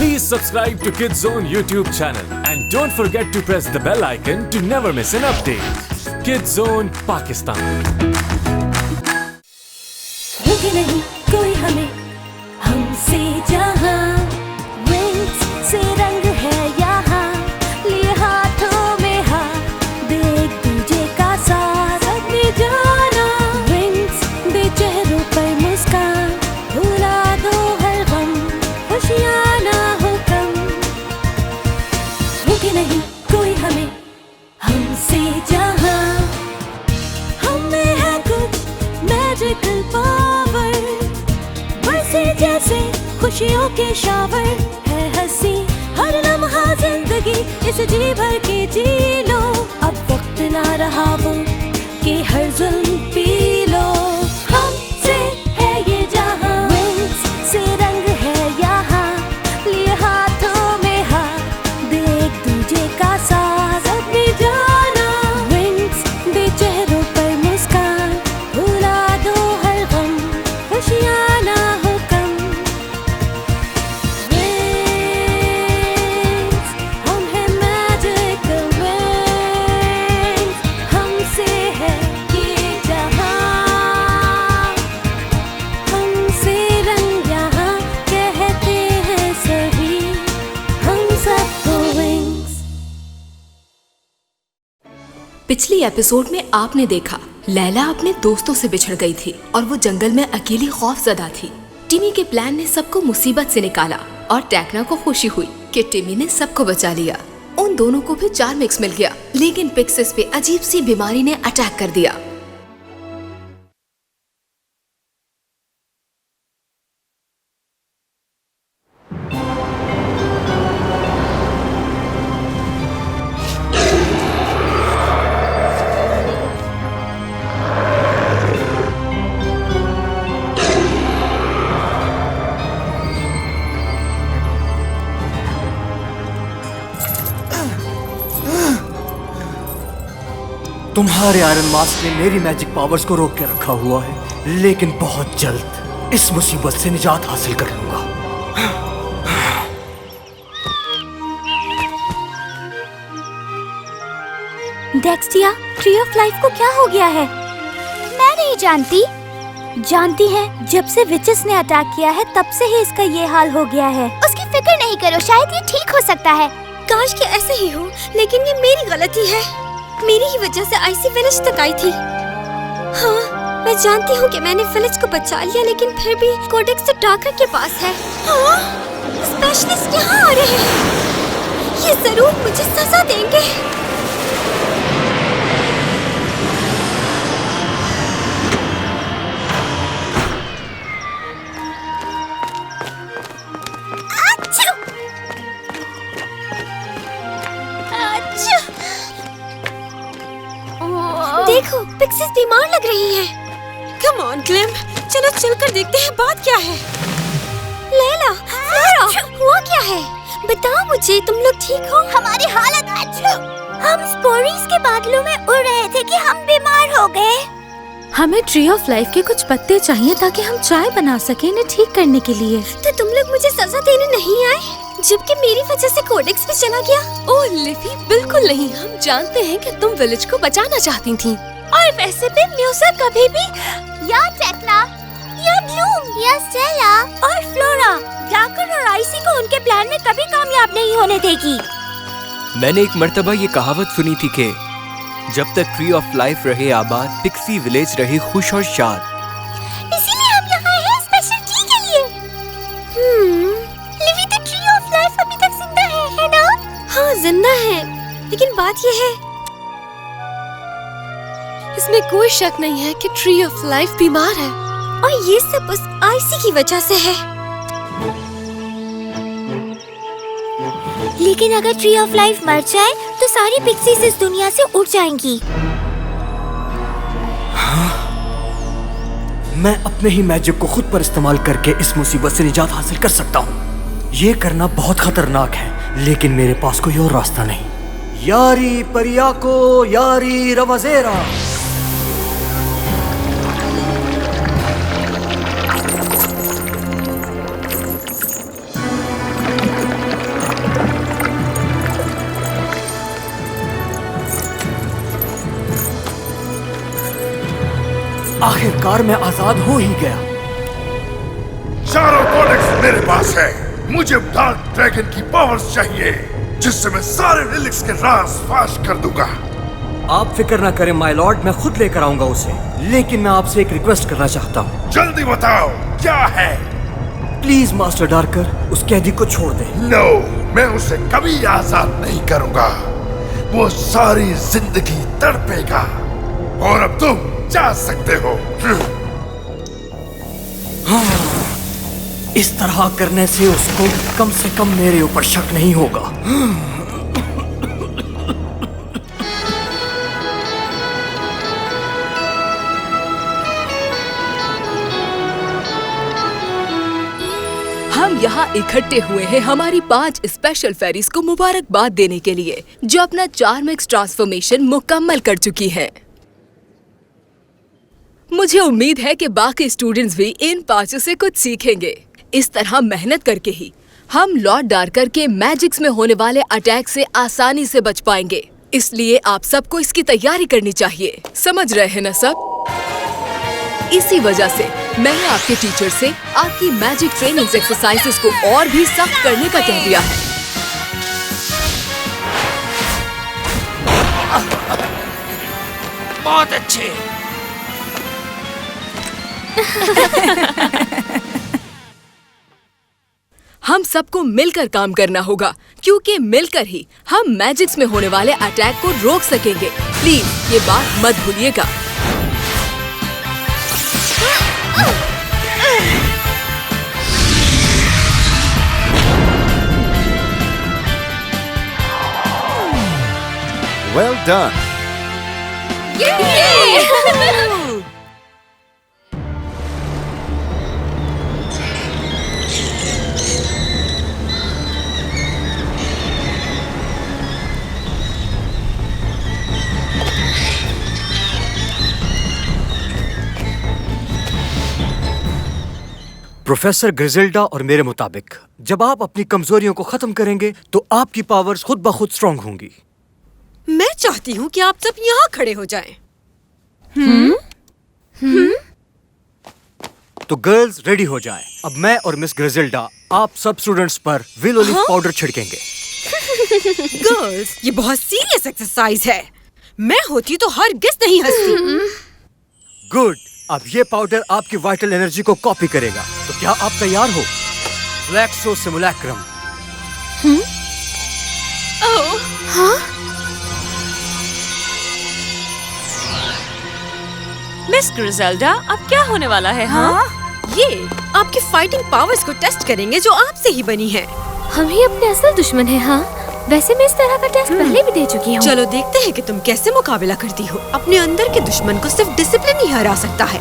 Please subscribe to Kids Zone YouTube channel and don't forget to press the bell icon to never miss an update. Kids Zone Pakistan. रुके नहीं कोई हमें हमसे जहां wings से रंग है यहाँ लिए हाथों में हाथ दे एक दूजे का साथ अपनी जाना विंग्स दे चेहरों पर मुस्कान भुला दो हर गम खुशियाँ ना हो कम रुके नहीं कोई हमें हमसे जहां हमें है कुछ मैजिकल पावर बरसे जैसे खुशियों के शावर है हंसी हर लम्हा जिंदगी इस जी भर के जी लो अब वक्त ना रहा वो कि हर जुल्म पी लो हमसे है ये जहां विंग्स से रंग है यहाँ लिए हाथों में हाथ दे एक दूजे का साथ अपनी जाना विंग्स दे चेहरों पर मुस्कान भुला दो हर गम खुशियाँ ना हो कम विंग्स हम हैं मैजिकल विंग्स हमसे है ये जहां हमसे रंग यहाँ कहते हैं सभी हम सबको विंग्स। पिछली एपिसोड में आपने देखा लैला अपने दोस्तों से बिछड़ गई थी और वो जंगल में अकेली खौफजदा थी। टिमी के प्लान ने सबको मुसीबत से निकाला और टेक्ना को खुशी हुई कि टिमी ने सबको बचा लिया। उन दोनों को भी चार्मिक्स मिल गया, लेकिन पिक्सेस पे अजीब सी बीमारी ने अटैक कर दिया। तुम्हारे आयरन मास्क ने मेरी मैजिक पावर्स को रोक के रखा हुआ है, लेकिन बहुत जल्द इस मुसीबत से निजात हासिल कर लूंगा। डेक्स्टिया, ट्री ऑफ लाइफ को क्या हो गया है? मैं नहीं जानती। जानती है, जब से विचेस ने अटैक किया है तब से ही इसका ये हाल हो गया है। उसकी फिक्र नहीं करो, शायद ये ठीक हो सकता है। काश कि ऐसे ही हो, लेकिन ये मेरी गलती है। मेरी ही वजह से आइसी विलेज तक आई थी। हाँ, मैं जानती हूँ कि मैंने विलेज को बचा लिया, लेकिन फिर भी कोडेक्स तो डाकर के पास है। हाँ, स्पेशलिस्ट यहाँ आ रहे हैं। ये जरूर मुझे सजा देंगे। देखो, पिक्सेस बीमार लग रही हैं। कम ऑन क्लेम, चलो चलकर देखते हैं बात क्या है। लैला, फ्लोरा, हुआ क्या है? बताओ मुझे, तुम लोग ठीक हो? हमारी हालत अच्छी। हम स्पोरीज के बादलों में उड़ रहे थे कि हम बीमार हो गए। हमें ट्री ऑफ लाइफ के कुछ पत्ते चाहिए ताकि हम चाय बना सकें इन्हें ठीक करने के लिए। तो तुम लोग मुझे सजा देने नहीं आए, जबकि मेरी वजह से कोडेक्स भी चला गया। ओह लिफी, बिल्कुल नहीं। हम जानते हैं कि तुम विलेज को बचाना चाहती थी। और वैसे भी म्यूजिक कभी भी या टेक्ना, या ब्लूम, या स्टेला और फ्लोरा, डाकर और आइसी को उनके प्लान में कभी कामयाब नहीं होने देगी। मैंने एक मर्तबा ये कहावत सुनी थी कि जब तक ट्री ऑफ लाइफ रहे आबाद, पिक्सी विलेज रहे खुश और शाद। इसीलिए हम यहाँ हैं, स्पेशल टी के लिए। लिवी, तो ट्री ऑफ लाइफ अभी तक जिंदा है ना? हाँ, जिंदा है, लेकिन बात ये है, इसमें कोई शक नहीं है कि ट्री ऑफ लाइफ बीमार है, और ये सब उस आइसी की वजह से है। लेकिन अगर ट्री ऑफ लाइफ मर जाए तो सारी पिक्सीज इस दुनिया से उड़ जाएंगी। हाँ? मैं अपने ही मैजिक को खुद पर इस्तेमाल करके इस मुसीबत से निजात हासिल कर सकता हूँ। ये करना बहुत खतरनाक है, लेकिन मेरे पास कोई और रास्ता नहीं। यारी परियाको, यारी रवाजेरा। आखिरकार मैं आजाद हो ही गया। चारों कोडेक्स मेरे पास है। मुझे डार्क ड्रैगन की पावर्स चाहिए, जिससे मैं सारे रिलिक्स के राज फाश कर दूंगा। आप फिक्र ना करें माय लॉर्ड, मैं खुद लेकर आऊंगा उसे। लेकिन मैं आपसे एक रिक्वेस्ट करना चाहता हूँ। जल्दी बताओ क्या है। प्लीज मास्टर डार्कर, उस कैदी को छोड़ दे। नो, मैं उसे कभी आजाद नहीं करूंगा। वो सारी जिंदगी तड़पेगा। और अब तुम जा सकते हो। इस तरह करने से उसको कम से कम मेरे ऊपर शक नहीं होगा। हम यहाँ इकट्ठे हुए हैं हमारी 5 स्पेशल फेरीज को मुबारकबाद देने के लिए, जो अपना चार्मिक्स ट्रांसफॉर्मेशन मुकम्मल कर चुकी हैं। मुझे उम्मीद है कि बाकी स्टूडेंट्स भी इन 5 से कुछ सीखेंगे। इस तरह मेहनत करके ही हम लॉर्ड डार्कर के मैजिक्स में होने वाले अटैक से आसानी से बच पाएंगे। इसलिए आप सबको इसकी तैयारी करनी चाहिए। समझ रहे हैं ना सब? इसी वजह से मैंने आपके टीचर से आपकी मैजिक ट्रेनिंग एक्सरसाइजेस को और भी सख्त करने का कह दिया है। बहुत अच्छे। हम सबको मिलकर काम करना होगा, क्योंकि मिलकर ही हम मैजिक्स में होने वाले अटैक को रोक सकेंगे। प्लीज ये बात मत भूलिएगा। Well done. प्रोफेसर ग्रिजेल्डा और मेरे मुताबिक जब आप अपनी कमजोरियों को खत्म करेंगे तो आपकी पावर्स खुद ब खुद स्ट्रांग होंगी। मैं चाहती हूँ कि आप सब यहाँ खड़े हो जाएं। तो गर्ल्स रेडी हो जाएं। अब मैं और मिस ग्रिजेल्डा आप सब स्टूडेंट्स पर विल ओलिव पाउडर छिड़केंगे। गर्ल्स, ये बहुत सीरियस एक्सरसाइज है। मैं होती तो हरगिज़ नहीं हंसती। गुड। अब ये पाउडर आपकी वाइटल एनर्जी को कॉपी करेगा। तो क्या आप तैयार हो? फ्लैक्सो सिमुलैक्रम। मिस ग्रिजेल्डा, अब क्या होने वाला है? हाँ? ये आपकी फाइटिंग पावर्स को टेस्ट करेंगे, जो आपसे ही बनी है। हम ही अपने असल दुश्मन हैं। हाँ, वैसे मैं इस तरह का टेस्ट पहले भी दे चुकी हूँ। चलो देखते हैं कि तुम कैसे मुकाबला करती हो। अपने अंदर के दुश्मन को सिर्फ डिसिप्लिन ही हरा सकता है।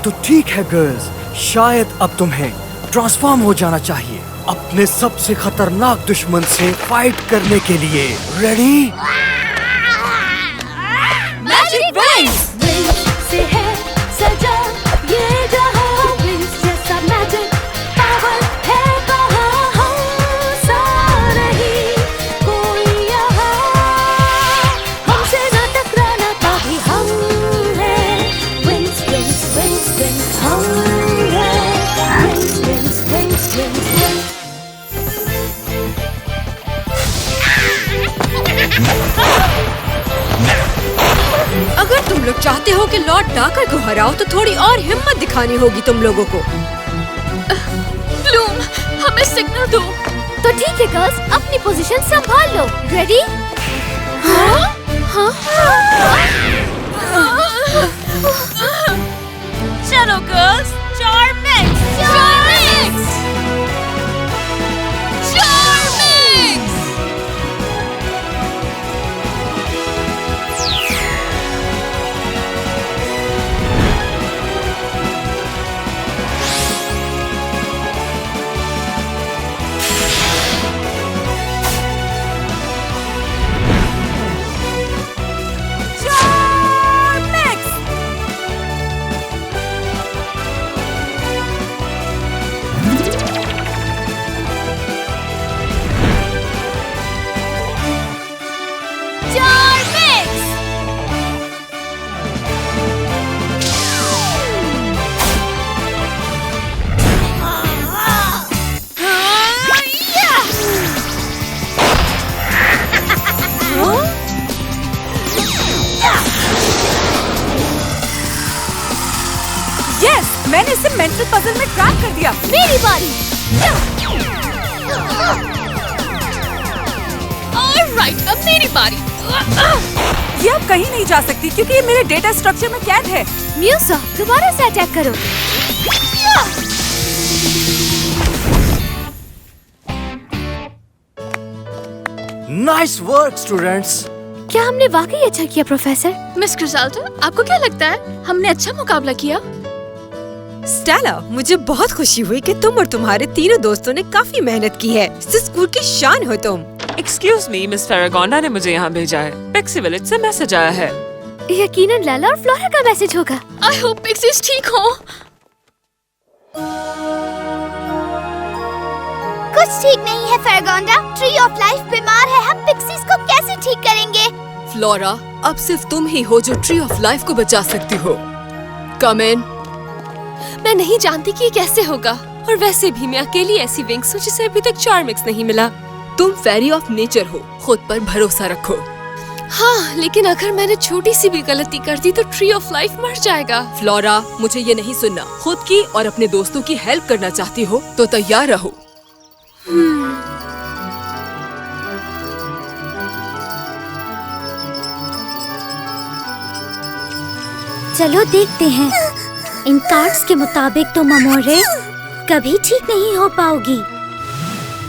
तो ठीक है गर्ल्स, शायद अब तुम्हें ट्रांसफॉर्म हो जाना चाहिए अपने सबसे खतरनाक दुश्मन से फाइट करने के लिए। रेडी? मैजिक विंग्स से है सजा ये जहां, विंग्स जैसा मैजिक पावर है कहां, हम सा नहीं कोई यहाँ, हमसे ना टकराना कभी। हम हैं विंग्स विंग्स विंग्स विंग्स, हम हैं विंग्स विंग्स विंग्स विंग्स। अगर तुम लोग चाहते हो कि लॉर्ड डार्कर को हराओ तो थोड़ी और हिम्मत दिखानी होगी तुम लोगों को। ब्लूम, हमें सिग्नल दो। तो ठीक है गर्ल्स, अपनी पोजीशन संभाल लो। रेडी? हाँ? हाँ? चलो गर्ल्स, चार्मिक्स! चार्मिक्स! चार्मिक्स! मेंटल पजल में ट्रैप कर दिया। मेरी बारी। ऑलराइट, अब मेरी बारी। ये अब कहीं नहीं जा सकती क्योंकि ये मेरे डेटा स्ट्रक्चर में कैद है। म्यूसा, दोबारा से अटैक करो। Nice work students. क्या हमने वाकई अच्छा किया प्रोफेसर? मिस क्रिसाल्डा, आपको क्या लगता है हमने अच्छा मुकाबला किया? स्टेला, मुझे बहुत खुशी हुई कि तुम और तुम्हारे तीनों दोस्तों ने काफी मेहनत की है। इस स्कूल की शान हो तुम। एक्सक्यूज मी, मिस फेरागोंडा ने मुझे यहाँ भेजा है। पिक्सी विलेज से मैसेज आया है। यकीनन लैला और फ्लोरा का मैसेज होगा। आई होप पिक्सीज ठीक हो। कुछ ठीक नहीं है फेरागोंडा। ट्री ऑफ लाइफ बीमार है। हम पिक्सीज को कैसे ठीक करेंगे? फ्लोरा, अब सिर्फ तुम ही हो जो ट्री ऑफ लाइफ को बचा सकती हो। कम इन। मैं नहीं जानती कि ये कैसे होगा, और वैसे भी मैं अकेली ऐसी विंग्स हूँ जिसे अभी तक चार्मिक्स नहीं मिला। तुम फेरी ऑफ नेचर हो, खुद पर भरोसा रखो। हाँ, लेकिन अगर मैंने छोटी सी भी गलती कर दी तो ट्री ऑफ लाइफ मर जाएगा। फ्लोरा, मुझे ये नहीं सुनना। खुद की और अपने दोस्तों की हेल्प करना चाहती हो तो तैयार रहो। चलो देखते हैं। इन कार्ड्स के मुताबिक तो ममोरे कभी ठीक नहीं हो पाओगी।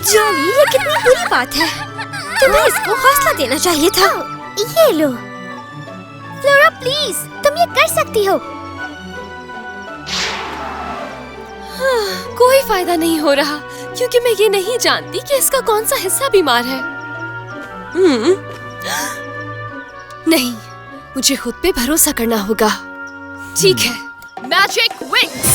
जॉनी, ये कितनी बुरी बात है। तुम्हें इसको हौसला देना चाहिए था। ये लो फ्लोरा, प्लीज तुम ये कर सकती हो। कोई फायदा नहीं हो रहा क्योंकि मैं ये नहीं जानती कि इसका कौन सा हिस्सा बीमार है। नहीं, मुझे खुद पे भरोसा करना होगा। ठीक है, मैजिक विंग्स।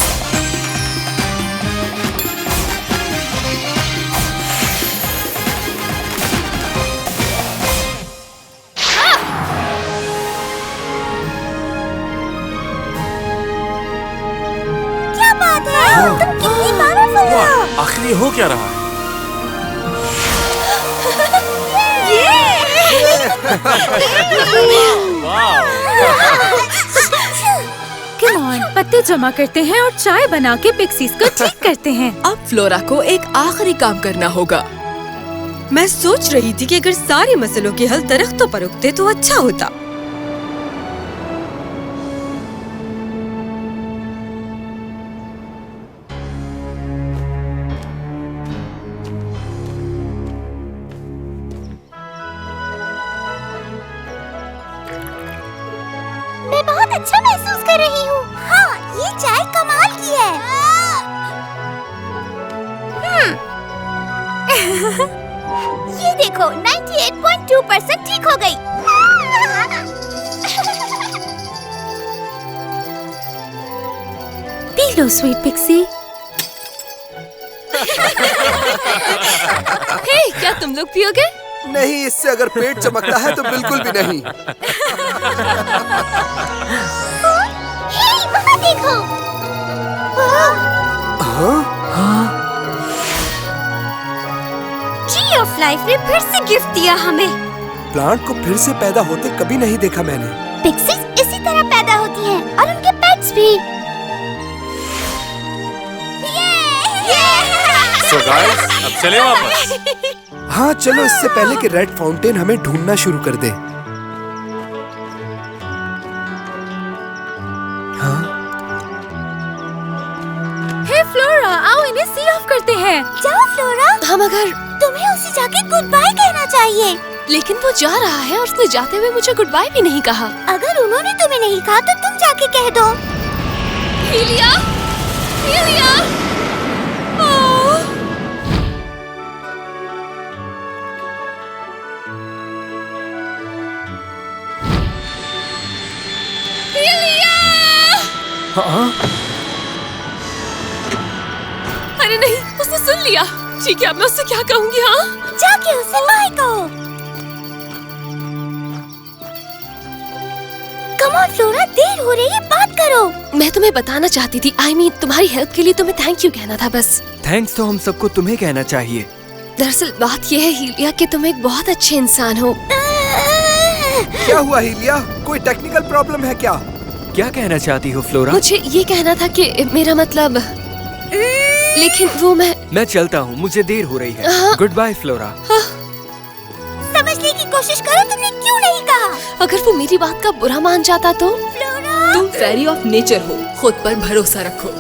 क्या बात है? तुम कितनी पावरफुल हो। आखिर ये हो क्या रहा? कम ऑन, पत्ते जमा करते हैं और चाय बना के पिक्सीज को ठीक करते हैं। अब फ्लोरा को एक आखिरी काम करना होगा। मैं सोच रही थी कि अगर सारे मसलों के हल दरख्तों पर उगते तो अच्छा होता। मैं बहुत अच्छा महसूस कर रही हूँ। हाँ, ये चाय कमाल की है। ये देखो, 98.2% ठीक हो गई। P low sweet pixie. हे, क्या तुम लोग पियोगे? नहीं, इससे अगर पेट चमकता है तो बिल्कुल भी नहीं। हे, वहाँ देखो। ट्री ऑफ लाइफ ने फिर से गिफ्ट दिया हमें। प्लांट को फिर से पैदा होते कभी नहीं देखा मैंने। पिक्सीज इसी तरह पैदा होती हैं और उनके पेट्स भी। So guys, अब चले वापस। हाँ चलो, इससे पहले कि रेड फाउंटेन हमें ढूंढना शुरू कर दे। हाँ? हे फ्लोरा, आओ इन्हें सी ऑफ करते हैं। जाओ फ्लोरा, हम अगर तुम्हें उसे जाके गुड बाय कहना चाहिए। लेकिन वो जा रहा है और उसने जाते हुए मुझे गुड बाय भी नहीं कहा। अगर उन्होंने तुम्हें नहीं कहा तो तुम जाके कह दो। हीलिया, हीलिया। अरे नहीं, उसने सुन लिया। ठीक है, अब मैं उससे क्या कहूँगी? हाँ, जाके उससे बाय कहो। कम ऑन फ्लोरा, देर हो रही है, बात करो। मैं तुम्हें बताना चाहती थी, तुम्हारी हेल्प के लिए तुम्हें थैंक यू कहना था बस। थैंक्स तो हम सबको तुम्हें कहना चाहिए। दरअसल बात यह है हीलिया कि तुम एक बहुत अच्छे इंसान हो। क्या हुआ हीलिया? कोई टेक्निकल प्रॉब्लम है क्या? क्या कहना चाहती हो फ्लोरा? मुझे ये कहना था कि मेरा मतलब, लेकिन वो मैं चलता हूँ, मुझे देर हो रही है। Goodbye Flora. समझने की कोशिश करो, तुमने क्यों नहीं कहा? अगर वो मेरी बात का बुरा मान जाता तो? तुम फेरी ऑफ नेचर हो, खुद पर भरोसा रखो।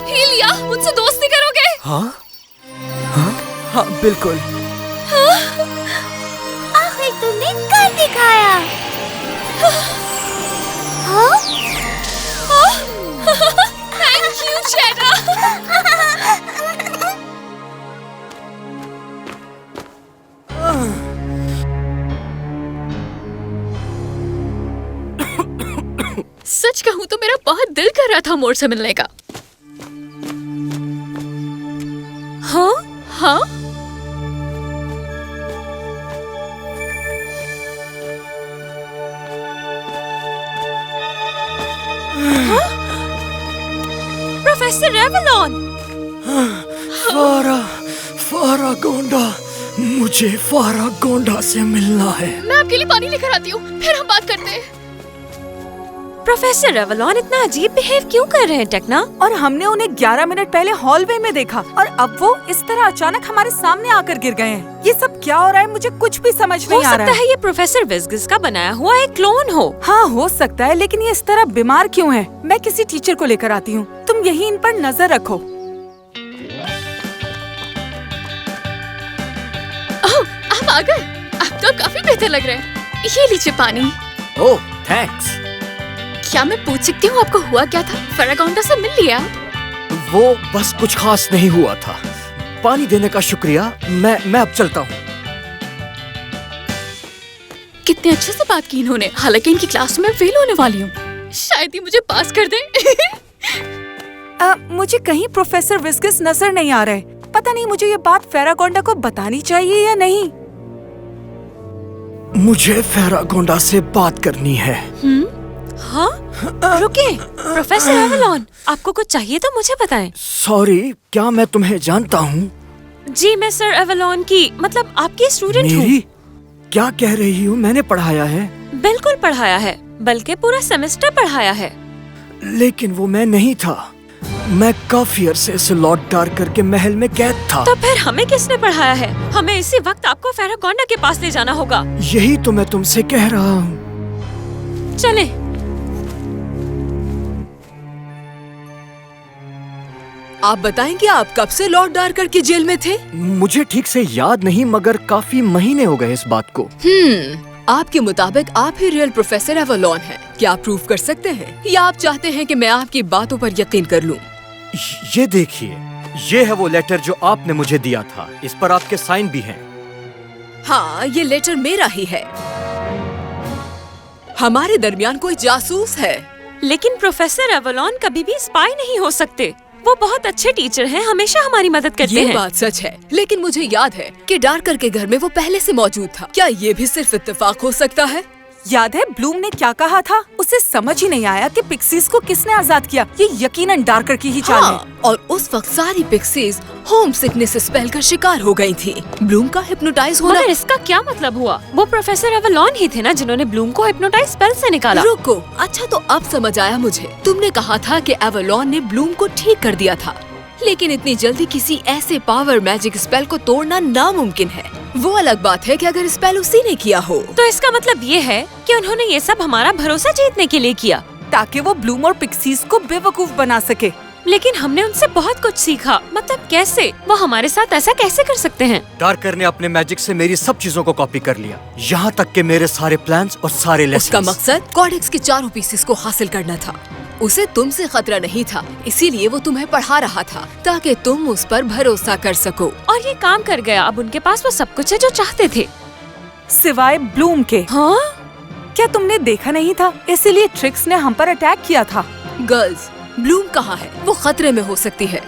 हिलिया, मुझसे दोस्ती करोगे? हाँ हाँ हाँ बिल्कुल। आखिर तुमने कर दिखाया। हाँ? Thank you, Cheddar. सच कहूँ तो मेरा बहुत दिल कर रहा था मोर से मिलने का। हाँ हाँ प्रोफेसर रेवलॉन। फारागोंडा, मुझे फारागोंडा से मिलना है। मैं आपके लिए पानी लेकर आती हूँ, फिर हम बात करते हैं। प्रोफेसर रेवलॉन इतना अजीब बिहेव क्यों कर रहे हैं टेक्ना? और हमने उन्हें 11 मिनट पहले हॉलवे में देखा और अब वो इस तरह अचानक हमारे सामने आकर गिर गए हैं। ये सब क्या हो रहा है? मुझे कुछ भी समझ नहीं आ रहा है। हो सकता है ये प्रोफेसर विज़गिस का बनाया हुआ एक क्लोन हो। हाँ हो सकता है, लेकिन ये इस तरह बीमार क्यों है? मैं किसी टीचर को लेकर आती हूँ, तुम यही इन पर नजर रखो। आप आ गए, आप तो काफी बेहतर लग रहे हैं। ये लीजिए पानी। ओह थैंक्स। क्या मैं पूछ सकती हूँ आपको हुआ क्या था? फारागोंडा से मिल लिया? वो बस कुछ खास नहीं हुआ था। पानी देने का शुक्रिया। मैं अब चलता हूँ। कितने अच्छे से बात की इन्होंने, हालांकि इनकी क्लास में फेल होने वाली हूँ। शायद ही मुझे पास कर दें। मुझे कहीं प्रोफेसर विज़गिस नजर नहीं आ रहे। पता नहीं मुझे ये बात फारागोंडा को बतानी चाहिए या नहीं। मुझे फारागोंडा से बात करनी है। हाँ? रुकिए, प्रोफेसर रेवलॉन, आपको कुछ चाहिए तो मुझे बताएं। सॉरी, क्या मैं तुम्हें जानता हूँ? जी मैं सर एवलॉन की, मतलब आपकी स्टूडेंट हूँ। मेरी? क्या कह रही हूँ? मैंने पढ़ाया है। बिल्कुल पढ़ाया है, बल्कि पूरा सेमेस्टर पढ़ाया है। लेकिन वो मैं नहीं था। मैं काफी अरसे से लॉर्ड डार्कर के महल में कैद था। तो फिर हमें किसने पढ़ाया है? हमें इसी वक्त आपको फारागोंडा के पास ले जाना होगा। यही तो मैं तुमसे कह रहा हूँ। चले। आप बताएंगे आप कब से लॉर्ड डार्कर की जेल में थे? मुझे ठीक से याद नहीं, मगर काफी महीने हो गए इस बात को। आपके मुताबिक आप ही रियल प्रोफेसर एवलॉन हैं। क्या आप प्रूव कर सकते हैं या आप चाहते हैं कि मैं आपकी बातों पर यकीन कर लूं? ये देखिए, ये है वो लेटर जो आपने मुझे दिया था। इस पर आपके साइन भी हैं। हाँ, ये लेटर मेरा ही है। हमारे दरमियान कोई जासूस है। लेकिन प्रोफेसर एवलॉन कभी भी स्पाई नहीं हो सकते। वो बहुत अच्छे टीचर हैं, हमेशा हमारी मदद करते हैं। ये बात सच है, लेकिन मुझे याद है कि डार्कर के घर में वो पहले से मौजूद था। क्या ये भी सिर्फ इत्तेफाक हो सकता है? याद है ब्लूम ने क्या कहा था? उसे समझ ही नहीं आया कि पिक्सीज को किसने आजाद किया। ये यकीनन डार्कर की ही चाल है। और उस वक्त सारी पिक्सीज होम सिकनेस स्पेल का शिकार हो गई थी। ब्लूम का हिप्नोटाइज होना। मगर इसका क्या मतलब हुआ? वो प्रोफेसर एवलॉन ही थे ना जिन्होंने ब्लूम को हिप्नोटाइज स्पेल से निकाला। रुको, अच्छा तो अब समझ आया मुझे। तुमने कहा था कि एवलॉन ने ब्लूम को ठीक कर दिया था, लेकिन इतनी जल्दी किसी ऐसे पावर मैजिक स्पेल को तोड़ना नामुमकिन है। वो अलग बात है कि अगर स्पेल उसी ने किया हो। तो इसका मतलब ये है कि उन्होंने ये सब हमारा भरोसा जीतने के लिए किया, ताकि वो ब्लूम और पिक्सीज को बेवकूफ बना सके। लेकिन हमने उनसे बहुत कुछ सीखा। मतलब कैसे? वो हमारे साथ ऐसा कैसे कर सकते हैं? डार्कर ने अपने मैजिक से मेरी सब चीजों को कॉपी कर लिया, यहाँ तक कि मेरे सारे प्लान्स और सारे लेसन्स। उसका मकसद कॉडेक्स के चारों पीसेस को हासिल करना था। उसे तुमसे खतरा नहीं था, इसीलिए वो तुम्हें पढ़ा रहा था ताकि तुम उस पर भरोसा कर सको। और ये काम कर गया। अब उनके पास वो सब कुछ है जो चाहते थे, सिवाय ब्लूम के। हाँ? क्या तुमने देखा नहीं था? इसीलिए ट्रिक्स ने हम पर अटैक किया था। गर्ल्स, ब्लूम कहाँ है? वो खतरे में हो सकती है।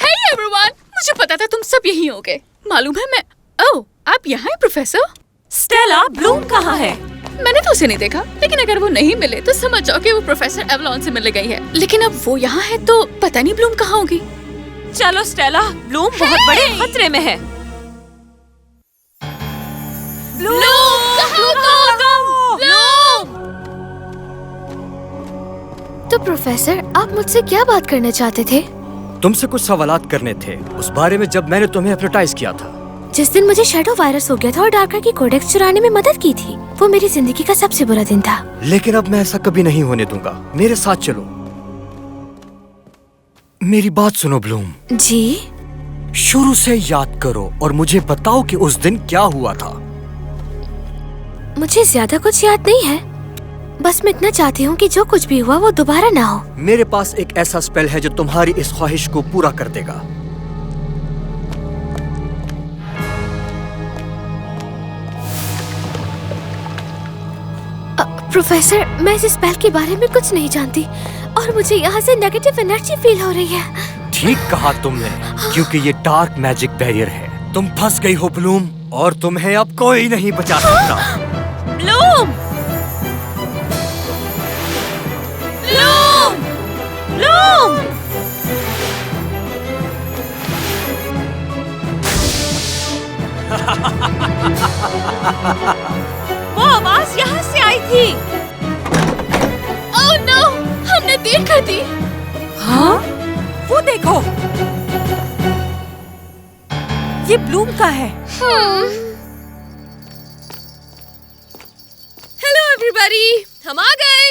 हे एवरीवन, मुझे पता था तुम सब यहीं होगे। मालूम है मैं। ओह, आप यहाँ हैं प्रोफेसर? स्टेला, ब्लूम कहाँ है? मैंने तो उसे नहीं देखा, लेकिन अगर वो नहीं मिले तो समझ जाओ कि वो प्रोफेसर एवलॉन से मिलने गई है। लेकिन अब वो यहाँ है तो पता नहीं ब्लूम कहाँ होगी। चलो स्टेला, ब्लूम बहुत बड़े खतरे में है। ब्लूम, कहाँ हो तुम? ब्लूम! प्रोफेसर, आप मुझसे क्या बात करना चाहते थे? तुमसे कुछ सवालात करने थे उस बारे में जब मैंने तुम्हें हिप्नोटाइज किया था। जिस दिन मुझे शैडो वायरस हो गया था और डार्कर की कोडेक्स चुराने में मदद की थी, वो मेरी जिंदगी का सबसे बुरा दिन था। लेकिन अब मैं ऐसा कभी नहीं होने दूंगा। मेरे साथ चलो। मेरी बात सुनो ब्लूम। जी? शुरू से याद करो और मुझे बताओ कि उस दिन क्या हुआ था। मुझे ज्यादा कुछ याद नहीं है, बस मैं इतना चाहती हूँ कि जो कुछ भी हुआ वो दोबारा ना हो। मेरे पास एक ऐसा स्पेल है जो तुम्हारी इस ख्वाहिश को पूरा कर देगा। प्रोफेसर, मैं इस स्पेल के बारे में कुछ नहीं जानती और मुझे यहाँ से नेगेटिव एनर्जी फील हो रही है। ठीक कहा तुमने, क्योंकि ये डार्क मैजिक बैरियर है। तुम फंस गई हो ब्लूम, और तुम्हें अब कोई नहीं बचा सकता। ब्लूम! ब्लूम! ब्लूम! वो आवाज यहाँ से आई थी। ओह नो, हमने देर कर दी। हाँ? वो देखो, ये ब्लूम का है। हेलो एवरीबॉडी, हम आ गए।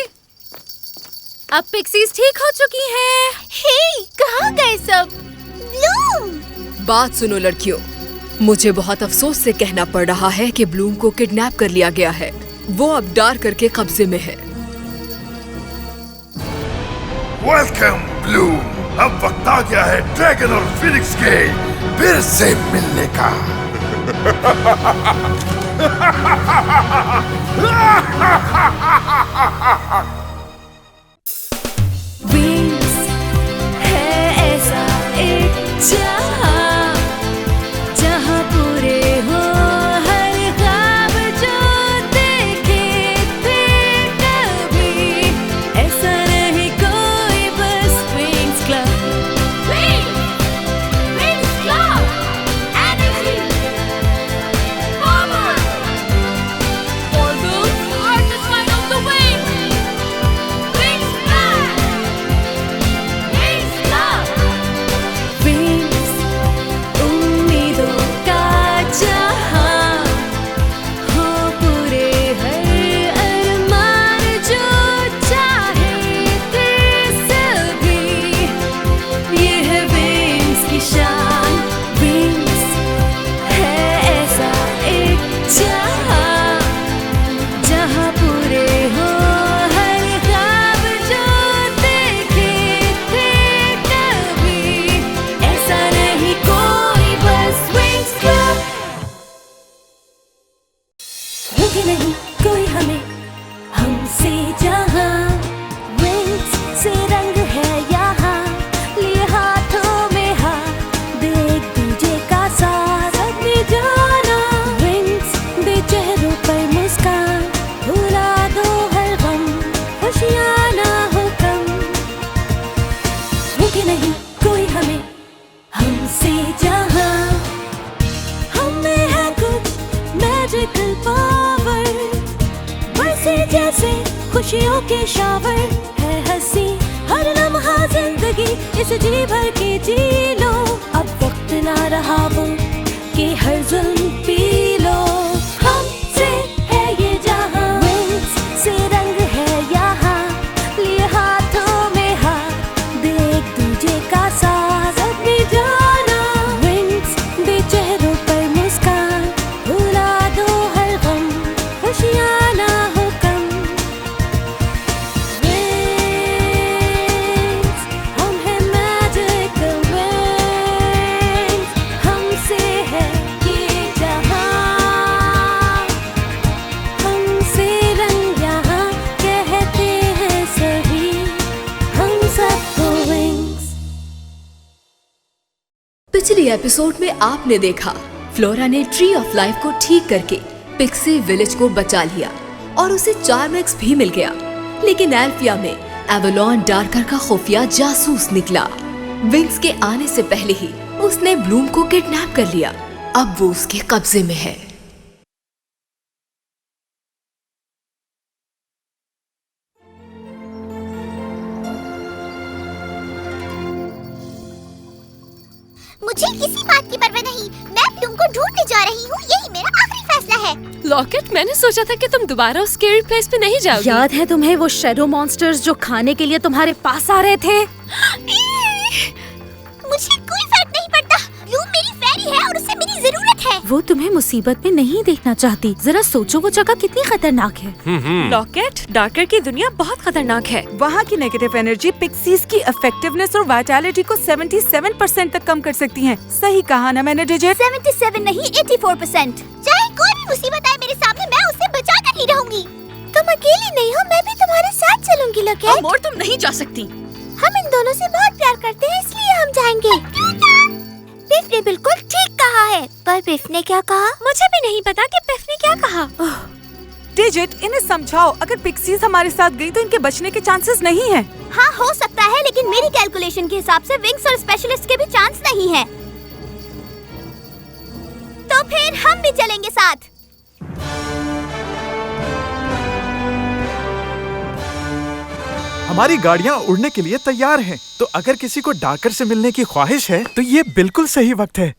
अब पिक्सीज ठीक हो चुकी हैं। हे, कहाँ गए सब? ब्लूम! बात सुनो लड़कियों, मुझे बहुत अफसोस से कहना पड़ रहा है कि ब्लूम को किडनैप कर लिया गया है। वो अब डार्कर के कब्जे में है। Welcome Bloom. अब वक्त आ गया है ड्रैगन और फिनिक्स के फिर से मिलने का। विंग्स है ऐसा एक जहां, जहां पूरे हो हर ख्वाब जो देखे थे कभी। ऐसा नहीं कोई, बस wings club. Wings club, energy, power, for those who are the sign of the wings. Wings club, Wings club, Wings, उम्मीदों का जहां, हो पूरे हर अरमान जो चाहे थे सभी। ये है विंग्स की शान। विंग्स है ऐसा एक जहां, जहां पूरे हो हर ख्वाब जो देखे थे कभी। ऐसा नहीं कोई, बस विंग्स क्लब। रोके नहीं कोई हमें हमसे जहां, विंग्स से रंग है यहाँ। लिए हाथों में हाथ, दे एक दूजे का साथ, अपनी जाना। विंग्स दे चेहरों पर मुस्कान, भुला दो हर गम, खुशियाँ ना हो कम। रोके नहीं कोई हमें हमसे जहां, हमें है कुछ मैजिकल पावर। बरसे जैसे खुशियों के शावर, है हंसी हर लम्हा जिंदगी, इस जी भर के जी लो। अब वक्त ना रहा वो कि हर जुल्म पी लो। हमसे है ये जहां, विंग्स से रंग है यहाँ। लिए हाथों में हाथ, दे एक दूजे का साथ, अपनी जाना। विंग्स दे चेहरों पर मुस्कान, भुला दो हर गम, खुशियाँ ना हो कम। विंग्स, हम हैं मैजिकल विंग्स, हमसे है ये जहां, हमसे रंग यहाँ, कहते हैं सभी हम सबको विंग्स। पिछली एपिसोड में आपने देखा फ्लोरा ने ट्री ऑफ लाइफ को ठीक करके पिक्सी विलेज को बचा लिया और उसे चार्मेक्स भी मिल गया। लेकिन एल्फिया में एवलॉन डार्कर का खुफिया जासूस निकला। विंग्स के आने से पहले ही उसने ब्लूम को किडनैप कर लिया। अब वो उसके कब्जे में है। मुझे किसी बात की परवाह नहीं। मैं ब्लूम को ढूंढने जा रही हूँ, यही मेरा आखिरी फैसला है। लॉकेट, मैंने सोचा था कि तुम दोबारा उस स्केरी प्लेस पे नहीं जाओगी। याद है तुम्हें वो शैडो मॉन्स्टर्स जो खाने के लिए तुम्हारे पास आ रहे थे? मुझे कोई फर्क नहीं पड़ता। ब्लूम मेरी फेरी है और उसे मेरी जरूरत है। वो तुम्हें मुसीबत में नहीं देखना चाहती। जरा सोचो वो जगह कितनी खतरनाक है। लॉकेट, डार्कर की दुनिया बहुत खतरनाक है। वहाँ की नेगेटिव एनर्जी पिक्सीज की इफेक्टिवनेस और वाइटैलिटी को 77% तक कम कर सकती है। सही कहा ना मैंने डिजिट? 77 नहीं 84%। चाहे कोई भी मुसीबत आए मेरे सामने, मैं उसे बचा कर ही रहूंगी। तुम अकेली नहीं हो, मैं भी तुम्हारे साथ चलूंगी लॉकेट। अमोर, तुम नहीं जा सकती। हम इन दोनों से बहुत प्यार करते हैं, इसलिए हम जाएंगे। पिफ ने बिल्कुल ठीक कहा है, पर पिफ ने क्या कहा? मुझे भी नहीं पता कि पिफ ने क्या कहा। डिजिट, इन्हें समझाओ। अगर पिक्सीज हमारे साथ गई तो इनके बचने के चांसेस नहीं है। हाँ हो सकता है, लेकिन मेरी कैलकुलेशन के हिसाब से विंग्स और स्पेशलिस्ट के भी चांस नहीं है। तो फिर हम भी चलेंगे साथ। हमारी गाड़ियाँ उड़ने के लिए तैयार हैं, तो अगर किसी को डार्कर से मिलने की ख्वाहिश है तो ये बिल्कुल सही वक्त है।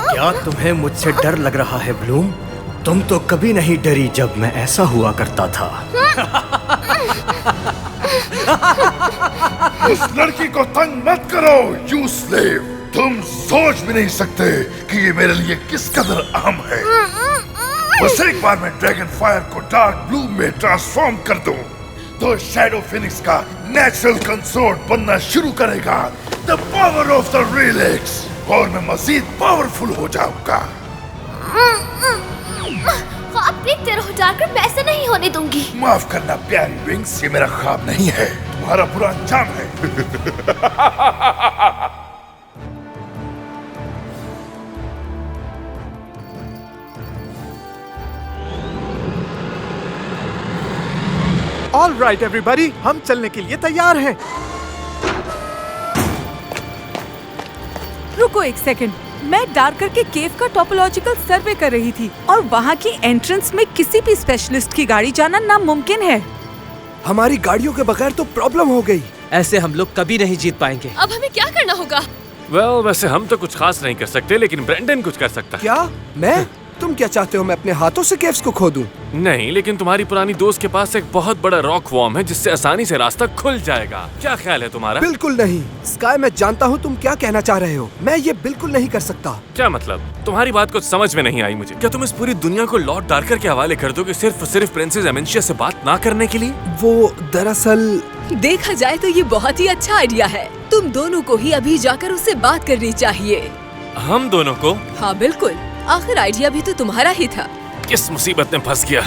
क्या तुम्हें मुझसे डर लग रहा है ब्लूम? तुम तो कभी नहीं डरी जब मैं ऐसा हुआ करता था। उस लड़की को तंग मत करो, यू स्लेव। तुम सोच भी नहीं सकते कि ये मेरे लिए किस कदर अहम है। बस एक बार मैं ड्रैगन फायर को डार्क ब्लू में ट्रांसफॉर्म कर दूं, तो शैडो फिनिक्स का नेचुरल कंसोर्ट बनना शुरू करेगा। The power of the relics, और मैं मजीद पावरफुल हो जाऊंगा। ख्वाब देखते रहो डार्कर, मैं ऐसा नहीं होने दूंगी। माफ करना प्यारी विंग्स, ये मेरा ख्वाब नहीं है, तुम्हारा बुरा अंजाम है। ऑल राइट एवरीबॉडी, हम चलने के लिए तैयार हैं। रुको एक सेकंड, मैं डार्कर के केव का टोपोलॉजिकल सर्वे कर रही थी और वहाँ की एंट्रेंस में किसी भी स्पेशलिस्ट की गाड़ी जाना नामुमकिन है। हमारी गाड़ियों के बगैर तो प्रॉब्लम हो गई। ऐसे हम लोग कभी नहीं जीत पाएंगे। अब हमें क्या करना होगा? वैसे हम तो कुछ खास नहीं कर सकते, लेकिन ब्रेंडन कुछ कर सकता है। क्या? मैं? तुम क्या चाहते हो मैं अपने हाथों से केव्स को खोदूं? नहीं, लेकिन तुम्हारी पुरानी दोस्त के पास एक बहुत बड़ा रॉक वॉर्म है जिससे आसानी से रास्ता खुल जाएगा। क्या ख्याल है तुम्हारा? बिल्कुल नहीं स्काई, मैं जानता हूँ तुम क्या कहना चाह रहे हो। मैं ये बिल्कुल नहीं कर सकता। क्या मतलब? तुम्हारी बात कुछ समझ में नहीं आई मुझे। क्या तुम इस पूरी दुनिया को लॉर्ड डार्कर के हवाले कर दोगे सिर्फ प्रिंसेस एमेंशिया से बात ना करने के लिए? वो दरअसल देखा जाए तो ये बहुत ही अच्छा आइडिया है। तुम दोनों को ही अभी जाकर उससे बात करनी चाहिए। हम दोनों को? हाँ बिल्कुल, आखिर आइडिया भी तो तुम्हारा ही था। किस मुसीबत में फंस गया।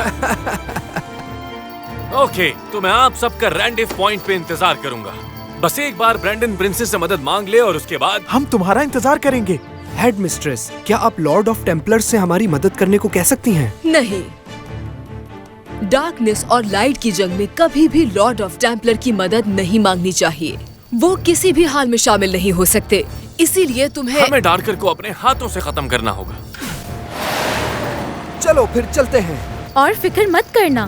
ओके, तो मैं आप सबका रैंडिव पॉइंट पे इंतजार करूंगा। बस एक बार ब्रेंडन प्रिंसेस से मदद मांग ले और उसके बाद हम तुम्हारा इंतजार करेंगे। हेड मिस्ट्रेस, क्या आप लॉर्ड ऑफ टेम्पलर्स से हमारी मदद करने को कह सकती हैं? नहीं, डार्कनेस और लाइट की जंग में कभी भी लॉर्ड ऑफ टेम्पलर की मदद नहीं मांगनी चाहिए। वो किसी भी हाल में शामिल नहीं हो सकते, इसीलिए तुम्हें हमें डार्कर को अपने हाथों से खत्म करना होगा। चलो फिर चलते हैं। और फिक्र मत करना,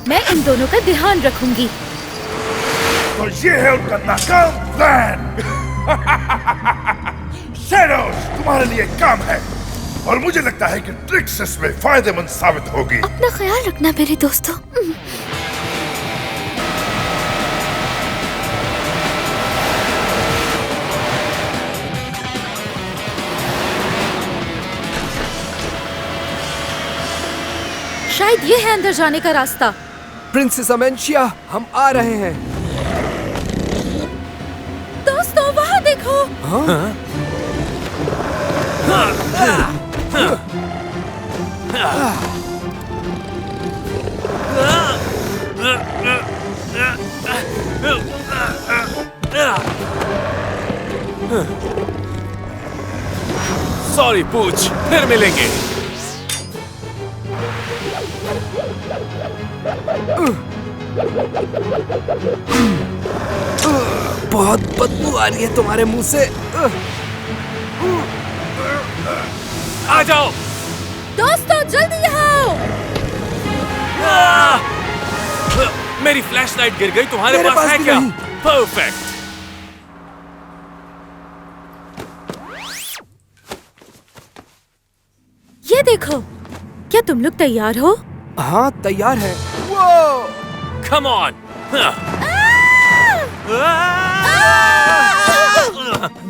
मैं इन दोनों का ध्यान रखूंगी। तो ये है उनका नाकाम प्लान। शैडोज, तुम्हारे लिए काम है और मुझे लगता है कि ट्रिक्स इसमें फायदेमंद साबित होगी। अपना ख्याल रखना मेरे दोस्तों। शायद ये है अंदर जाने का रास्ता। प्रिंसेस एमेंशिया, हम आ रहे हैं। दोस्तों वहाँ देखो। हाँ? सॉरी पूछ, फिर मिलेंगे। बहुत बदबू आ रही है तुम्हारे मुंह से। आ जाओ। दोस्तों जल्दी यहाँ आ! मेरी फ्लैशलाइट गिर गई, तुम्हारे पास है क्या? परफेक्ट। ये देखो, क्या तुम लोग तैयार हो? हाँ तैयार है। Come on.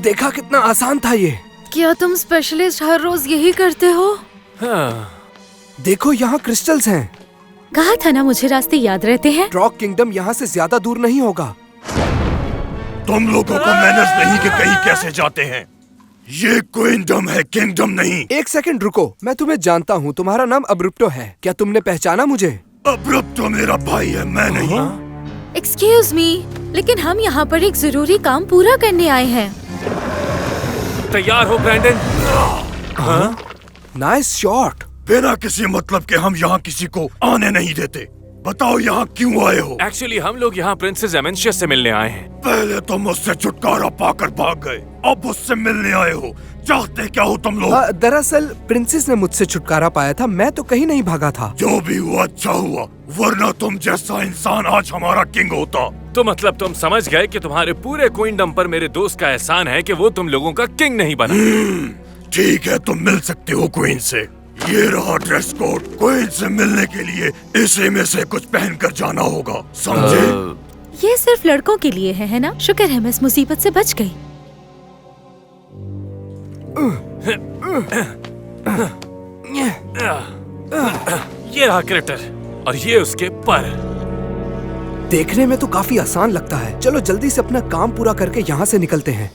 देखा कितना आसान था ये। क्या तुम स्पेशलिस्ट हर रोज यही करते हो? देखो यहाँ क्रिस्टल्स हैं। कहा था ना मुझे रास्ते याद रहते हैं। रॉक किंगडम यहाँ से ज्यादा दूर नहीं होगा। तुम लोगों को मैनर्स नहीं कि कहीं कैसे जाते हैं। ये क्वीनडम है, किंगडम नहीं। एक सेकंड रुको, मैं तुम्हें जानता हूँ। तुम्हारा नाम अब्रुप्टो है। क्या तुमने पहचाना मुझे? अब्रुप्टो मेरा भाई है, मैं नहीं। एक्सक्यूज मी, लेकिन हम यहाँ पर एक जरूरी काम पूरा करने आए हैं। तैयार हो ब्रैंडन? Nice shot. बिना किसी मतलब के हम यहाँ किसी को आने नहीं देते। बताओ यहाँ क्यों आए हो? एक्चुअली हम लोग यहाँ प्रिंसेस एमेंशिया से मिलने आए हैं। पहले तो मुझसे छुटकारा पाकर भाग गए, अब मुझसे मिलने आए हो। चाहते क्या हो तुम लोग? दरअसल प्रिंसेस ने मुझसे छुटकारा पाया था, मैं तो कहीं नहीं भागा था। जो भी हुआ अच्छा हुआ, वरना तुम जैसा इंसान आज हमारा किंग होता। तो मतलब तुम समझ गए कि तुम्हारे पूरे क्वीनडम पर मेरे दोस्त का एहसान है कि वो तुम लोगों का किंग नहीं बना। ठीक है, तुम मिल सकते हो क्वीन से। ये रहा ड्रेस कोड। क्वीन से मिलने के लिए इसी में से कुछ पहनकर जाना होगा, समझे? ये सिर्फ लड़कों के लिए है ना? शुक्र है मैं इस मुसीबत से बच गई। ये रहा क्रिप्टर और ये उसके पर। देखने में तो काफी आसान लगता है। चलो जल्दी से अपना काम पूरा करके यहाँ से निकलते हैं।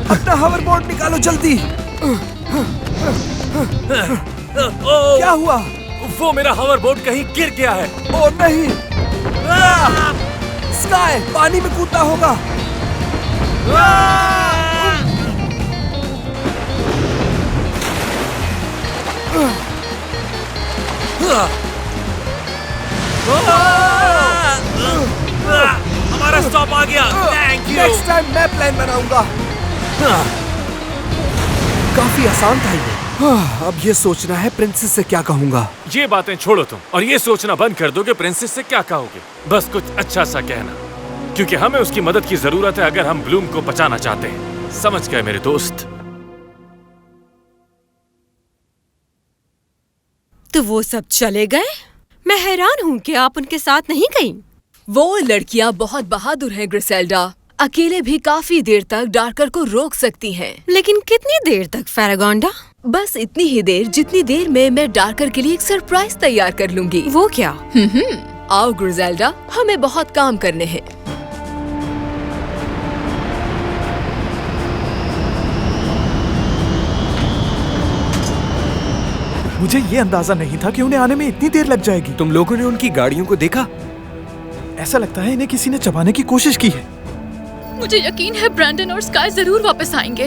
अपना हॉवरबोर्ड निकालो जल्दी। क्या हुआ? वो मेरा हॉवरबोर्ड कहीं गिर गया है। ओ नहीं, स्काई पानी में कूदना होगा। हमारा स्टॉप आ गया। Thank you. नेक्स्ट टाइम मैं प्लान बनाऊंगा। काफी आसान था ये। अब ये सोचना है प्रिंसेस से क्या कहूँगा। ये बातें छोड़ो तुम और ये सोचना बंद कर दो कि प्रिंसेस से क्या कहोगे। बस कुछ अच्छा सा कहना, क्योंकि हमें उसकी मदद की जरूरत है अगर हम ब्लूम को बचाना चाहते हैं। समझ गए मेरे दोस्त? तो वो सब चले गए? मैं हैरान हूँ कि आप उनके साथ नहीं गईं। वो लड़कियाँ बहुत बहादुर हैं ग्रिसेल्डा। अकेले भी काफी देर तक डार्कर को रोक सकती हैं। लेकिन कितनी देर तक फेरागोंडा? बस इतनी ही देर जितनी देर में मैं डार्कर के लिए एक सरप्राइज तैयार कर लूंगी। वो क्या? आओ ग्रिसेल्डा, हमें बहुत काम करने हैं। मुझे ये अंदाजा नहीं था कि उन्हें आने में इतनी देर लग जाएगी। तुम लोगों ने उनकी गाड़ियों को देखा? ऐसा लगता है इन्हें किसी ने चबाने की कोशिश की है। मुझे यकीन है ब्रैंडन और स्काई जरूर वापस आएंगे।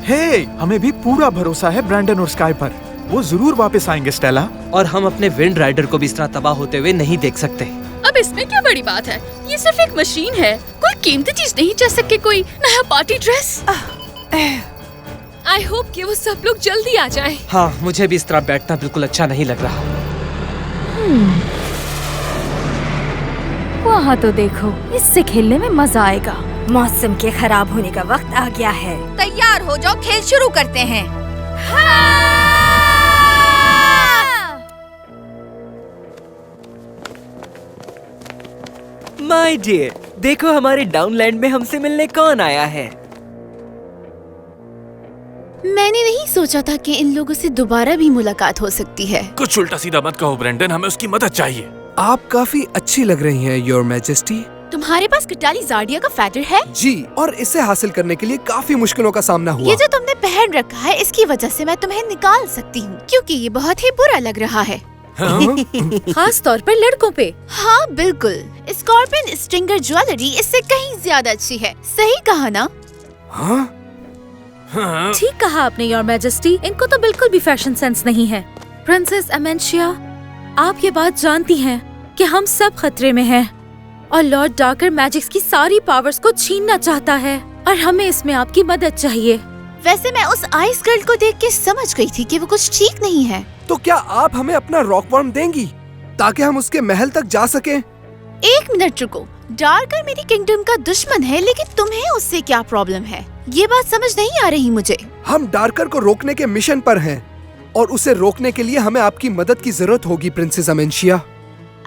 हे, हमें भी पूरा भरोसा है ब्रैंडन और स्काई पर। वो जरूर वापस आएंगे स्टेला। और हम अपने विंड राइडर को भी इस तरह तबाह होते हुए नहीं देख सकते। अब इसमें क्या बड़ी बात है? ये सिर्फ एक मशीन है, कोई कीमती चीज नहीं, जैसे कि कोई नया पार्टी ड्रेस। आई होप कि वो सब लोग जल्दी आ जाए। हाँ, मुझे भी इस तरह बैठना बिल्कुल अच्छा नहीं लग रहा। वहाँ तो देखो, इससे खेलने में मजा आएगा। मौसम के खराब होने का वक्त आ गया है। तैयार हो जाओ, खेल शुरू करते हैं। माय डियर, देखो हमारे डाउनलैंड में हमसे मिलने कौन आया है। मैंने नहीं सोचा था कि इन लोगों से दोबारा भी मुलाकात हो सकती है। कुछ उल्टा सीधा मत कहो ब्रैंडन, हमें उसकी मदद चाहिए। आप काफी अच्छी लग रही हैं, योर मैजेस्टी। तुम्हारे पास कटाली जार्डिया का फेदर है? जी, और इसे हासिल करने के लिए काफी मुश्किलों का सामना हुआ। ये जो तुमने पहन रखा है, इसकी वजह से मैं तुम्हें निकाल सकती हूँ, क्योंकि ये बहुत ही बुरा लग रहा है। खास तौर पर लड़कों पे। हाँ बिल्कुल, स्कॉर्पियन स्ट्रिंगर ज्वेलरी इससे कहीं ज्यादा अच्छी है। सही कहा ना? ठीक कहा आपने योर मैजेस्टी। इनको तो बिल्कुल भी फैशन सेंस नहीं है। प्रिंसेस एमेंशिया, आप ये बात जानती हैं कि हम सब खतरे में हैं और लॉर्ड डार्कर मैजिक्स की सारी पावर्स को छीनना चाहता है और हमें इसमें आपकी मदद चाहिए। वैसे मैं उस आइस गर्ल को देख के समझ गई थी कि वो कुछ ठीक नहीं है। तो क्या आप हमें अपना रॉक वॉर्म देंगी ताकि हम उसके महल तक जा सकें? एक मिनट रुको, डार्कर मेरी किंगडम का दुश्मन है, लेकिन तुम्हें उससे क्या प्रॉब्लम है? ये बात समझ नहीं आ रही मुझे। हम डार्कर को रोकने के मिशन पर हैं और उसे रोकने के लिए हमें आपकी मदद की जरूरत होगी प्रिंसेस अमेंशिया।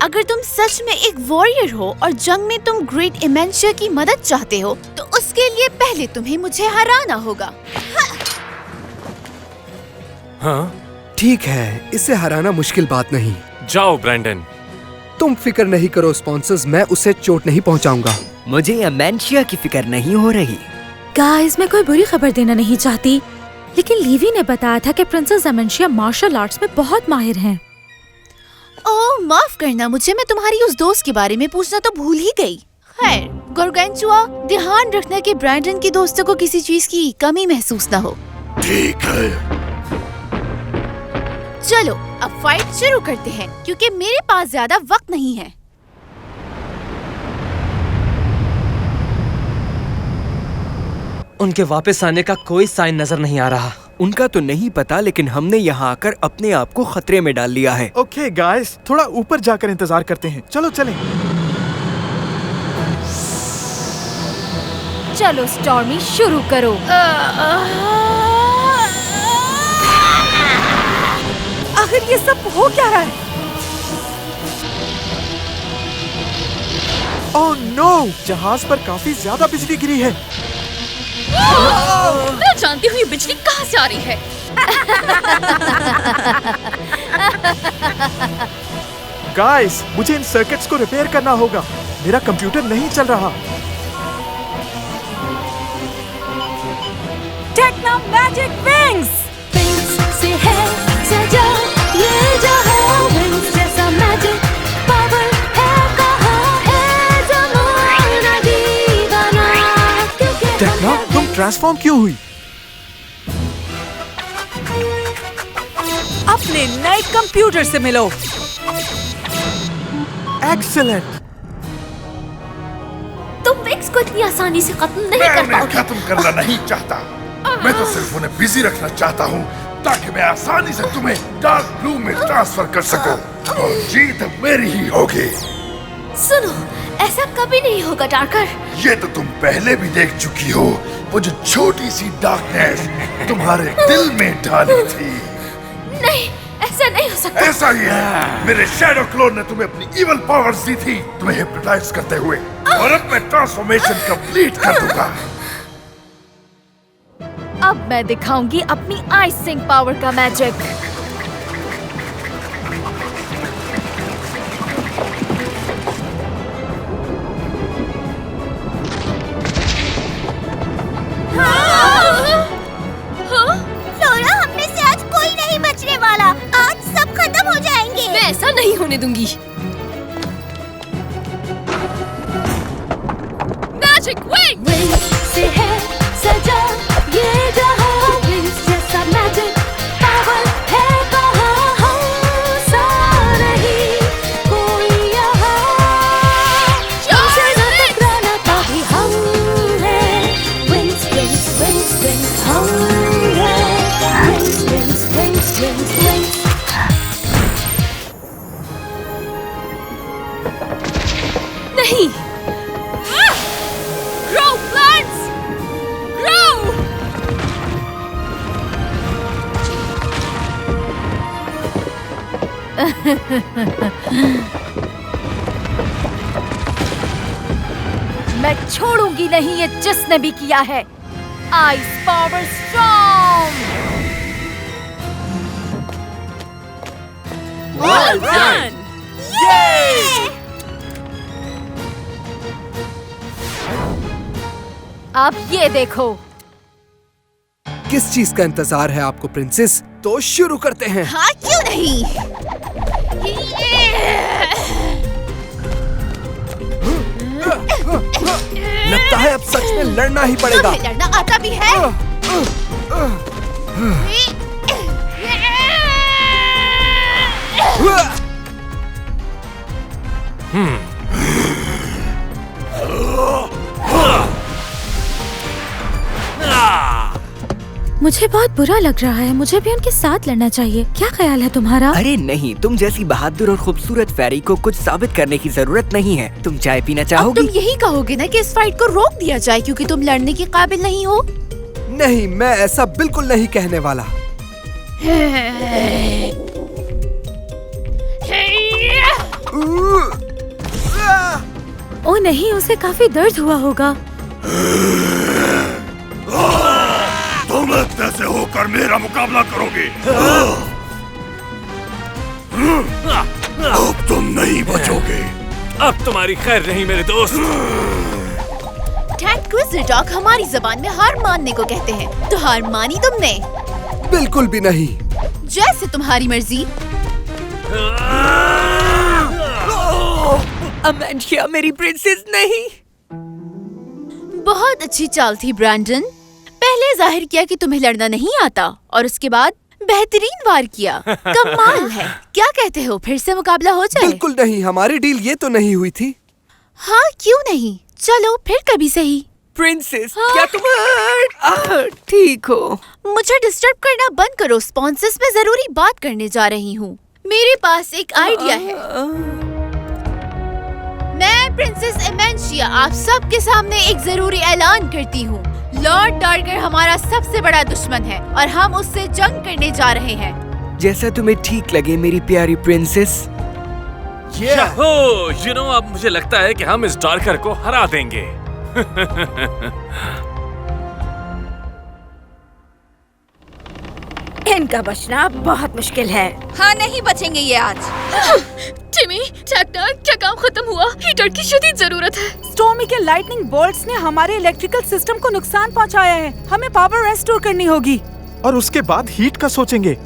अगर तुम सच में एक वॉरियर हो और जंग में तुम ग्रेट इमेंशिया की मदद चाहते हो, तो उसके लिए पहले तुम्हें मुझे हराना होगा। हाँ? ठीक है, इसे हराना मुश्किल बात नहीं। जाओ ब्रैंडन। तुम फिक्र नहीं करो स्पॉन्सर्स, मैं उसे चोट नहीं पहुंचाऊंगा। मुझे अमेंशिया की फिक्र नहीं हो रही। गाइस, मैं कोई बुरी खबर देना नहीं चाहती, लेकिन लीवी ने बताया था कि प्रिंसेस अमेंशिया मार्शल आर्ट्स में बहुत माहिर हैं। ओह, माफ करना मुझे, मैं तुम्हारी उस दोस्त के बारे में पूछना तो भूल ही गई। खैर, गारगेंचुआ, ध्यान रखना कि ब्रैंडन की दोस्तों को किसी चीज की कमी महसूस न हो। ठीक है। चलो अब फाइट शुरू करते हैं, क्योंकि मेरे पास ज्यादा वक्त नहीं है। उनके वापस आने का कोई साइन नजर नहीं आ रहा। उनका तो नहीं पता, लेकिन हमने यहाँ आकर अपने आप को खतरे में डाल लिया है। ओके गाइस, थोड़ा ऊपर जाकर इंतजार करते हैं। चलो चलें। चलो स्टॉर्मी, शुरू करो। आखिर ये सब हो क्या रहा है? ओह नो, जहाज पर काफी ज्यादा बिजली गिरी है। मैं जानती हूँ ये बिजली कहाँ से आ रही है। गाइस, मुझे इन सर्किट्स को रिपेयर करना होगा। मेरा कंप्यूटर नहीं चल रहा। Techno magic wings. से है सजा ये जहां, विंग्स जैसा मैजिक पावर है, कहाँ है ज़माना दीवाना। टेक्नो, तुम ट्रांसफॉर्म क्यों हुई? अपने नए कंप्यूटर से मिलो। एक्सीलेंट। तुम विंग्स को इतनी आसानी से खत्म नहीं कर मैं पाओगे। खत्म करना नहीं चाहता। मैं तो सिर्फ उन्हें बिजी रखना चाहता हूँ ताकि मैं आसानी से तुम्हें डार्क ब्लू में ट्रांसफर कर सकूं और जीत मेरी ही होगी। सुनो, ऐसा कभी नहीं होगा डार्कर। ये तो तुम पहले भी देख चुकी हो, वो जो छोटी सी डार्कनेस तुम्हारे दिल में डाली थी। नहीं, ऐसा नहीं हो सकता। ऐसा ही है। मेरे शैडो क्लोन ने तुम्हें अपनी इवल पावर्स दी थी, तुम्हें हिप्नोटाइज करते हुए, और अब मैं ट्रांसफॉर्मेशन कंप्लीट कर दूंगा। अब मैं दिखाऊंगी अपनी आइसिंग पावर का मैजिक। फ्लोरा, हम में से आज कोई नहीं बचने वाला। आज सब खत्म हो जाएंगे। मैं ऐसा नहीं होने दूंगी। Magic wing. विंग्स से है सजा ये जहां, विंग्स जैसा मैजिक पावर है, कहाँ हम सा नहीं कोई यहाँ। हमसे न टकराना ताकि हम हैं। विंग्स विंग्स विंग्स विंग्स हम हैं। Wings wings wings wings wings. नहीं। Grow plants, grow. मैं छोड़ूंगी नहीं ये जिसने भी किया है। Ice power storm. Well done! अब ये देखो। किस चीज का इंतजार है आपको प्रिंसेस? तो शुरू करते हैं। हाँ, क्यों नहीं? लगता है अब सच में लड़ना ही पड़ेगा। तुम्हें लड़ना आता भी है? मुझे बहुत बुरा लग रहा है। मुझे भी उनके साथ लड़ना चाहिए। क्या ख्याल है तुम्हारा? अरे नहीं, तुम जैसी बहादुर और खूबसूरत फेरी को कुछ साबित करने की जरूरत नहीं है। तुम चाय पीना चाहोगी? तुम यही कहोगे ना कि इस फाइट को रोक दिया जाए क्योंकि तुम लड़ने के काबिल नहीं हो? नहीं, मैं ऐसा बिल्कुल नहीं कहने वाला। ओ नहीं, उसे काफी दर्द हुआ होगा। तुम इतने से होकर मेरा मुकाबला करोगे? अब तुम नहीं बचोगे। अब तुम्हारी खैर नहीं मेरे दोस्त। ट्रैंक्विलिज़र हमारी जबान में हार मानने को कहते हैं। तो हार मानी तुमने? बिल्कुल भी नहीं। जैसे तुम्हारी मर्जी। अमेंशिया मेरी प्रिंसेस नहीं। बहुत अच्छी चाल थी ब्रैंडन। पहले जाहिर किया कि तुम्हें लड़ना नहीं आता और उसके बाद बेहतरीन वार किया। कमाल है। क्या कहते हो, फिर से मुकाबला हो जाए? बिल्कुल नहीं, हमारी डील ये तो नहीं हुई थी। हाँ, क्यों नहीं, चलो फिर कभी सही। प्रिंसेस, क्या तुम ठीक हो? मुझे डिस्टर्ब करना बंद करो। स्पॉन्सर्स में जरूरी बात करने जा रही हूँ। मेरे पास एक आइडिया है। मैं प्रिंसेस एमेंशिया आप सब के सामने एक जरूरी ऐलान करती हूँ। लॉर्ड डार्कर हमारा सबसे बड़ा दुश्मन है और हम उससे जंग करने जा रहे हैं। जैसा तुम्हें ठीक लगे मेरी प्यारी प्रिंसेस। अब मुझे लगता है कि हम इस डार्कर को हरा देंगे। इनका बचना बहुत मुश्किल है। हाँ, नहीं बचेंगे ये आज। टिमी, टेक्ना, क्या काम खत्म हुआ? हीटर की शदीद जरूरत है। स्टॉर्मी के लाइटनिंग बोल्ट्स ने हमारे इलेक्ट्रिकल सिस्टम को नुकसान पहुंचाया है। हमें पावर रेस्टोर करनी होगी। और उसके बाद हीट का सोचेंगे।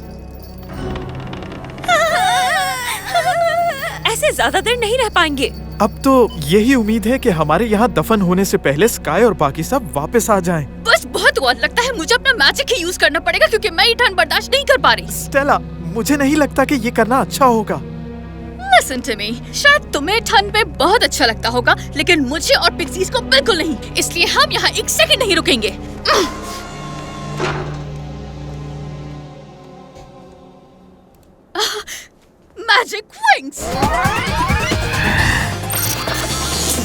ऐसे ज्यादा देर नहीं रह पाएंगे। अब तो यही उम्मीद है कि हमारे यहाँ दफन होने से पहले स्काई और बाकी सब वापस आ जाएं। बस बहुत वक्त लगता है। मुझे अपना मैजिक ही यूज करना पड़ेगा क्योंकि मैं ये ठंड बर्दाश्त नहीं कर पा रही। स्टेला, मुझे नहीं लगता कि ये करना अच्छा होगा। Listen to me, शायद तुम्हें ठंड में बहुत अच्छा लगता होगा, लेकिन मुझे और पिक्सीज को बिल्कुल नहीं। इसलिए हम यहाँ एक सेकंड नहीं रुकेंगे। Magic wings.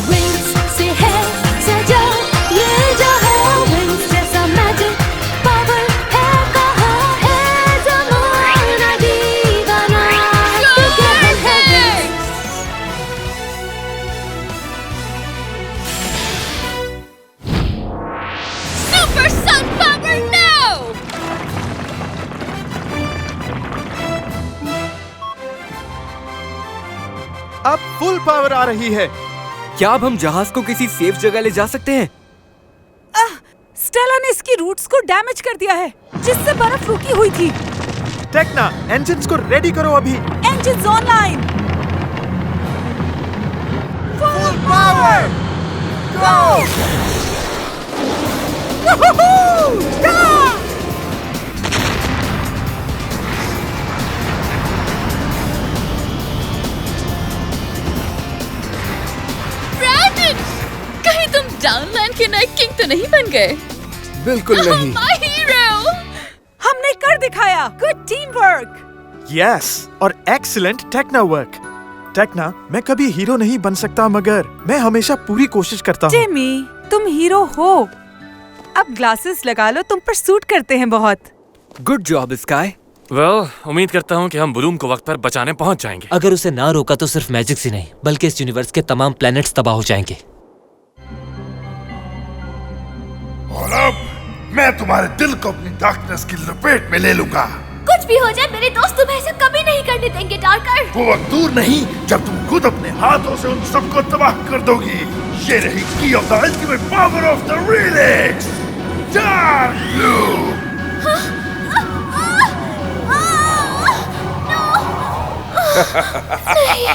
विंग्स से है सजा ये जहां, विंग्स जैसा मैजिक पावर है कहाँ है ज़माना दीवाना है सुपर सन पावर नाउ। अब फुल पावर आ रही है। क्या अब हम जहाज को किसी सेफ जगह ले जा सकते हैं? स्टेला ने इसकी रूट्स को डैमेज कर दिया है, जिससे बर्फ रुकी हुई थी। टेक्ना, इंजन्स को रेडी करो अभी। Engines online. फुल पावर गो। कहीं तुम डाउनलैंड के नए किंग तो नहीं बन गए? बिल्कुल नहीं। My hero! हमने कर दिखाया। Good team work. यस, और एक्सीलेंट टेक्ना वर्क। टेक्ना, मैं कभी हीरो नहीं बन सकता, मगर मैं हमेशा पूरी कोशिश करता हूँ। टिमी, तुम हीरो हो। अब ग्लासेस लगा लो, तुम पर सूट करते हैं बहुत। Good job sky. उम्मीद करता हूँ कि हम ब्लूम को वक्त पर बचाने पहुँच जाएंगे। अगर उसे ना रोका तो सिर्फ मैजिक ही नहीं बल्कि इस यूनिवर्स के तमाम प्लैनेट्स तबाह हो जाएंगे। और अब मैं तुम्हारे दिल को अपनी डार्कनेस की लपेट में ले लूंगा। कुछ भी हो जाए मेरे दोस्त तुम्हें ऐसा कभी नहीं करने देंगे डार्कर। वो वक्त दूर नहीं जब तुम खुद अपने हाथों से उन सबको तबाह कर दोगी। ये रही की of the ultimate power of the relics, dark blue. नहीं।